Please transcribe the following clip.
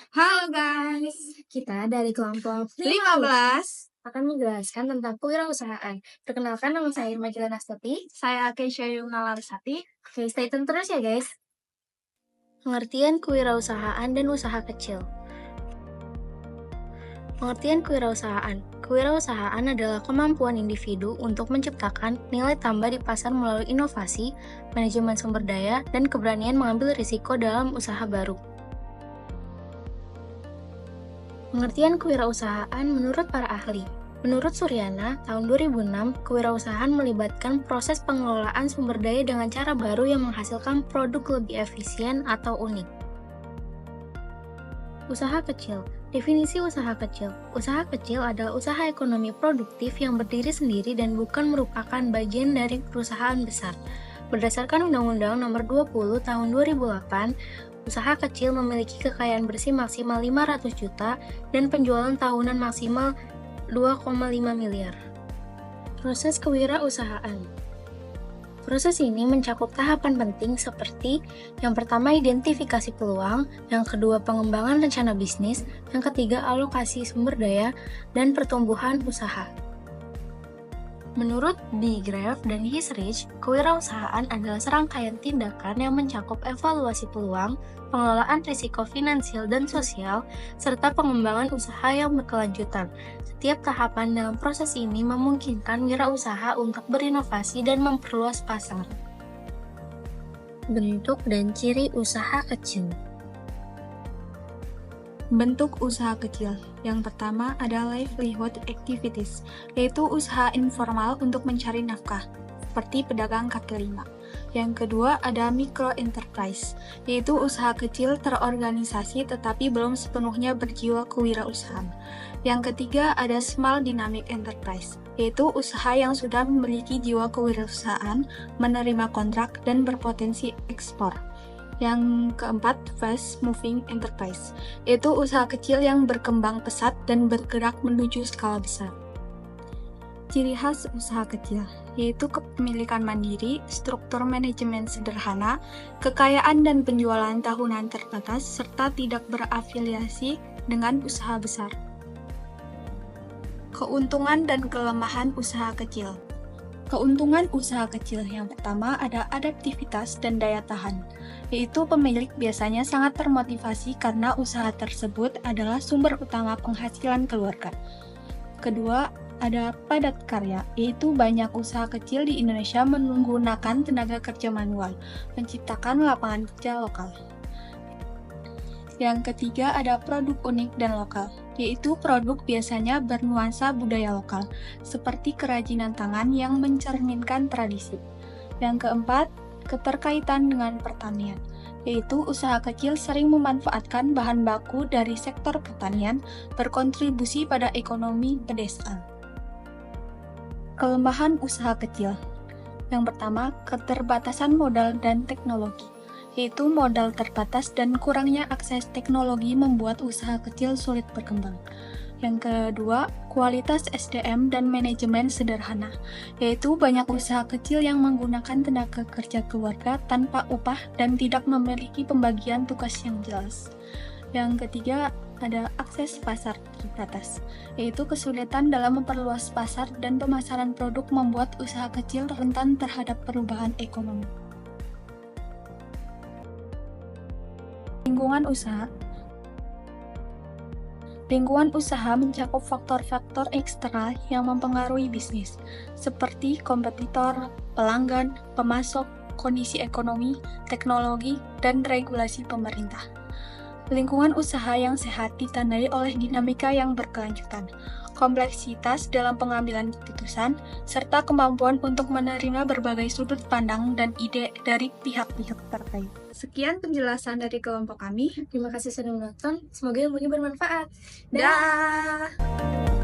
Halo guys, Kita dari kelompok 15. akan menjelaskan tentang kewirausahaan. Perkenalkan, nama saya Irma Nastati. Saya Keisha Yuna Larsati. Oke, stay tune terus ya guys. Pengertian kewirausahaan dan usaha kecil. Pengertian kewirausahaan. Kewirausahaan adalah kemampuan individu untuk menciptakan nilai tambah di pasar melalui inovasi, manajemen sumber daya, dan keberanian mengambil risiko dalam usaha baru. Pengertian kewirausahaan menurut para ahli. Menurut Suryana, tahun 2006, kewirausahaan melibatkan proses pengelolaan sumber daya dengan cara baru yang menghasilkan produk lebih efisien atau unik. Usaha kecil. Definisi usaha kecil. Usaha kecil adalah usaha ekonomi produktif yang berdiri sendiri dan bukan merupakan bagian dari perusahaan besar. Berdasarkan Undang-Undang Nomor 20 Tahun 2008, usaha kecil memiliki kekayaan bersih maksimal 500 juta dan penjualan tahunan maksimal 2,5 miliar. Proses kewirausahaan. Proses ini mencakup tahapan penting seperti yang pertama identifikasi peluang, yang kedua pengembangan rencana bisnis, yang ketiga alokasi sumber daya, dan pertumbuhan usaha. Menurut D. Graff dan Hisrich, kewirausahaan adalah serangkaian tindakan yang mencakup evaluasi peluang, pengelolaan risiko finansial dan sosial, serta pengembangan usaha yang berkelanjutan. Setiap tahapan dalam proses ini memungkinkan wirausaha untuk berinovasi dan memperluas pasar. Bentuk dan ciri usaha kecil. Bentuk usaha kecil. Yang pertama ada livelihood activities, yaitu usaha informal untuk mencari nafkah, seperti pedagang kaki lima. Yang kedua ada micro enterprise, yaitu usaha kecil terorganisasi tetapi belum sepenuhnya berjiwa kewirausahaan. Yang ketiga ada small dynamic enterprise, yaitu usaha yang sudah memiliki jiwa kewirausahaan, menerima kontrak, dan berpotensi ekspor. Yang keempat, fast moving enterprise, yaitu usaha kecil yang berkembang pesat dan bergerak menuju skala besar. Ciri khas usaha kecil, yaitu kepemilikan mandiri, struktur manajemen sederhana, kekayaan dan penjualan tahunan terbatas, serta tidak berafiliasi dengan usaha besar. Keuntungan dan kelemahan usaha kecil. Keuntungan usaha kecil yang pertama ada adaptivitas dan daya tahan, yaitu pemilik biasanya sangat termotivasi karena usaha tersebut adalah sumber utama penghasilan keluarga. Kedua, ada padat karya, yaitu banyak usaha kecil di Indonesia menggunakan tenaga kerja manual, menciptakan lapangan kerja lokal. Yang ketiga ada produk unik dan lokal, yaitu produk biasanya bernuansa budaya lokal, seperti kerajinan tangan yang mencerminkan tradisi. Yang keempat, keterkaitan dengan pertanian, yaitu usaha kecil sering memanfaatkan bahan baku dari sektor pertanian, berkontribusi pada ekonomi pedesaan. Kelemahan usaha kecil. Yang pertama, keterbatasan modal dan teknologi, yaitu modal terbatas dan kurangnya akses teknologi membuat usaha kecil sulit berkembang. Yang kedua, kualitas SDM dan manajemen sederhana, yaitu banyak usaha kecil yang menggunakan tenaga kerja keluarga tanpa upah dan tidak memiliki pembagian tugas yang jelas. Yang ketiga, ada akses pasar terbatas, yaitu kesulitan dalam memperluas pasar dan pemasaran produk membuat usaha kecil rentan terhadap perubahan ekonomi. Lingkungan usaha. Lingkungan usaha mencakup faktor-faktor eksternal yang mempengaruhi bisnis, seperti kompetitor, pelanggan, pemasok, kondisi ekonomi, teknologi, dan regulasi pemerintah. Lingkungan usaha yang sehat ditandai oleh dinamika yang berkelanjutan, kompleksitas dalam pengambilan keputusan, serta kemampuan untuk menerima berbagai sudut pandang dan ide dari pihak-pihak terkait. Sekian penjelasan dari kelompok kami. Terima kasih sudah menonton, semoga ilmunya bermanfaat. Dah.